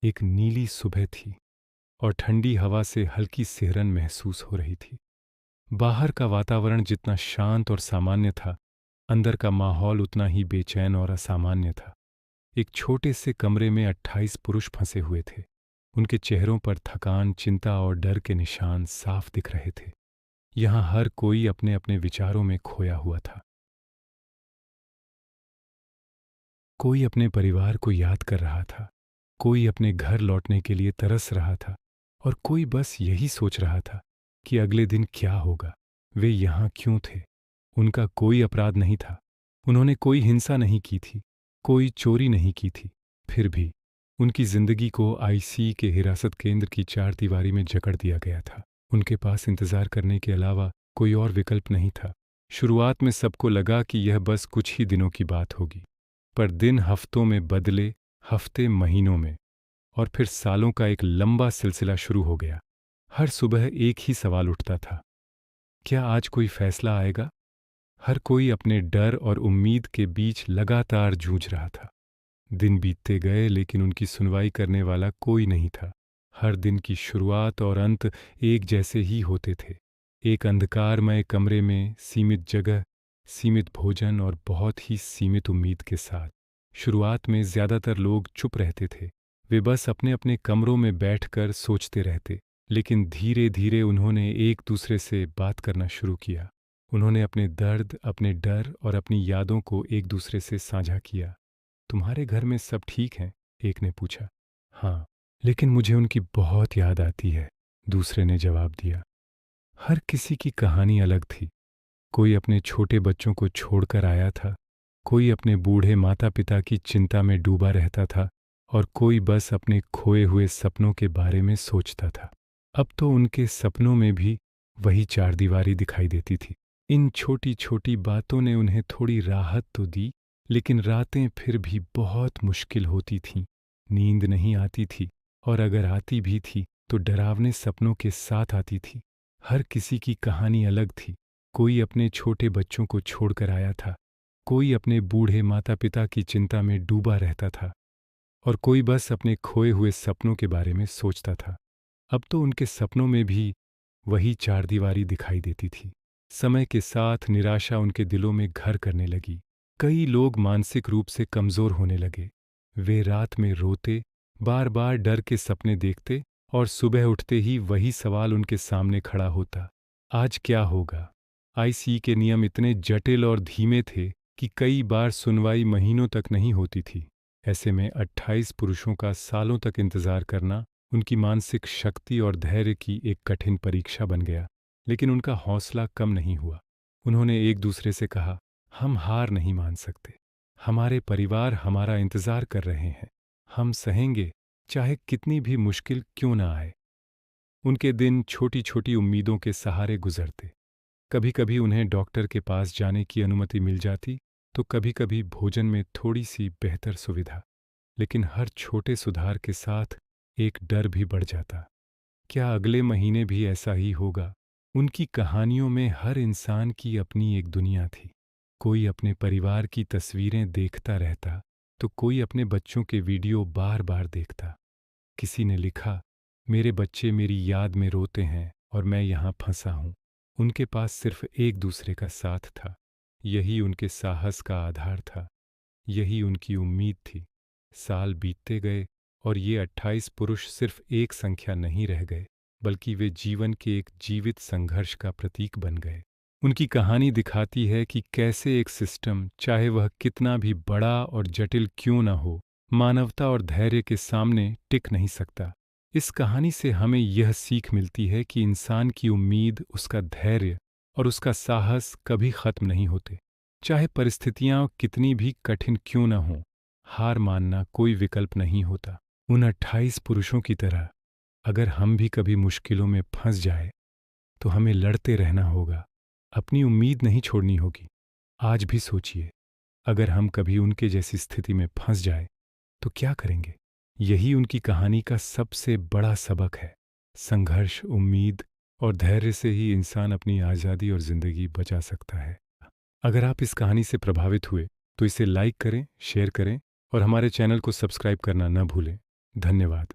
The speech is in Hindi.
एक नीली सुबह थी और ठंडी हवा से हल्की सिहरन महसूस हो रही थी। बाहर का वातावरण जितना शांत और सामान्य था, अंदर का माहौल उतना ही बेचैन और असामान्य था। एक छोटे से कमरे में 28 पुरुष फंसे हुए थे। उनके चेहरों पर थकान, चिंता और डर के निशान साफ दिख रहे थे। यहाँ हर कोई अपने अपने विचारों में खोया हुआ था। कोई अपने परिवार को याद कर रहा था, कोई अपने घर लौटने के लिए तरस रहा था और कोई बस यही सोच रहा था कि अगले दिन क्या होगा। वे यहाँ क्यों थे? उनका कोई अपराध नहीं था। उन्होंने कोई हिंसा नहीं की थी, कोई चोरी नहीं की थी। फिर भी उनकी जिंदगी को आईसी के हिरासत केंद्र की चार दीवारी में जकड़ दिया गया था। उनके पास इंतजार करने के अलावा कोई और विकल्प नहीं था। शुरुआत में सबको लगा कि यह बस कुछ ही दिनों की बात होगी, पर दिन हफ्तों में बदले, हफ्ते महीनों में, और फिर सालों का एक लंबा सिलसिला शुरू हो गया। हर सुबह एक ही सवाल उठता था, क्या आज कोई फैसला आएगा? हर कोई अपने डर और उम्मीद के बीच लगातार जूझ रहा था। दिन बीतते गए लेकिन उनकी सुनवाई करने वाला कोई नहीं था। हर दिन की शुरुआत और अंत एक जैसे ही होते थे। एक अंधकारमय कमरे में सीमित जगह, सीमित भोजन और बहुत ही सीमित उम्मीद के साथ। शुरुआत में ज्यादातर लोग चुप रहते थे। वे बस अपने अपने कमरों में बैठकर सोचते रहते। लेकिन धीरे धीरे उन्होंने एक दूसरे से बात करना शुरू किया। उन्होंने अपने दर्द, अपने डर और अपनी यादों को एक दूसरे से साझा किया। तुम्हारे घर में सब ठीक हैं? एक ने पूछा। हाँ, लेकिन मुझे उनकी बहुत याद आती है, दूसरे ने जवाब दिया। हर किसी की कहानी अलग थी। कोई अपने छोटे बच्चों को छोड़कर आया था, कोई अपने बूढ़े माता पिता की चिंता में डूबा रहता था और कोई बस अपने खोए हुए सपनों के बारे में सोचता था। अब तो उनके सपनों में भी वही चारदीवारी दिखाई देती थी। इन छोटी छोटी बातों ने उन्हें थोड़ी राहत तो दी, लेकिन रातें फिर भी बहुत मुश्किल होती थीं। नींद नहीं आती थी और अगर आती भी थी तो डरावने सपनों के साथ आती थी। हर किसी की कहानी अलग थी। कोई अपने छोटे बच्चों को छोड़कर आया था, कोई अपने बूढ़े माता पिता की चिंता में डूबा रहता था और कोई बस अपने खोए हुए सपनों के बारे में सोचता था। अब तो उनके सपनों में भी वही चारदीवारी दिखाई देती थी। समय के साथ निराशा उनके दिलों में घर करने लगी। कई लोग मानसिक रूप से कमजोर होने लगे। वे रात में रोते, बार बार डर के सपने देखते और सुबह उठते ही वही सवाल उनके सामने खड़ा होता, आज क्या होगा? आईसी के नियम इतने जटिल और धीमे थे कि कई बार सुनवाई महीनों तक नहीं होती थी। ऐसे में 28 पुरुषों का सालों तक इंतजार करना उनकी मानसिक शक्ति और धैर्य की एक कठिन परीक्षा बन गया। लेकिन उनका हौसला कम नहीं हुआ। उन्होंने एक दूसरे से कहा, हम हार नहीं मान सकते। हमारे परिवार हमारा इंतजार कर रहे हैं। हम सहेंगे, चाहे कितनी भी मुश्किल क्यों ना आए। उनके दिन छोटी छोटी उम्मीदों के सहारे गुजरते। कभी कभी उन्हें डॉक्टर के पास जाने की अनुमति मिल जाती, तो कभी कभी भोजन में थोड़ी सी बेहतर सुविधा। लेकिन हर छोटे सुधार के साथ एक डर भी बढ़ जाता। क्या अगले महीने भी ऐसा ही होगा? उनकी कहानियों में हर इंसान की अपनी एक दुनिया थी। कोई अपने परिवार की तस्वीरें देखता रहता, तो कोई अपने बच्चों के वीडियो बार बार देखता। किसी ने लिखा, मेरे बच्चे मेरी याद में रोते हैं और मैं यहाँ फंसा हूँ। उनके पास सिर्फ एक दूसरे का साथ था। यही उनके साहस का आधार था, यही उनकी उम्मीद थी। साल बीतते गए और ये 28 पुरुष सिर्फ एक संख्या नहीं रह गए, बल्कि वे जीवन के एक जीवित संघर्ष का प्रतीक बन गए। उनकी कहानी दिखाती है कि कैसे एक सिस्टम, चाहे वह कितना भी बड़ा और जटिल क्यों न हो, मानवता और धैर्य के सामने टिक नहीं सकता। इस कहानी से हमें यह सीख मिलती है कि इंसान की उम्मीद, उसका धैर्य और उसका साहस कभी खत्म नहीं होते। चाहे परिस्थितियां कितनी भी कठिन क्यों न हों, हार मानना कोई विकल्प नहीं होता। उन 28 पुरुषों की तरह अगर हम भी कभी मुश्किलों में फंस जाए, तो हमें लड़ते रहना होगा, अपनी उम्मीद नहीं छोड़नी होगी। आज भी सोचिए, अगर हम कभी उनके जैसी स्थिति में फंस जाए, तो क्या करेंगे? यही उनकी कहानी का सबसे बड़ा सबक है। संघर्ष, उम्मीद और धैर्य से ही इंसान अपनी आज़ादी और ज़िंदगी बचा सकता है। अगर आप इस कहानी से प्रभावित हुए, तो इसे लाइक करें, शेयर करें और हमारे चैनल को सब्सक्राइब करना न भूलें। धन्यवाद।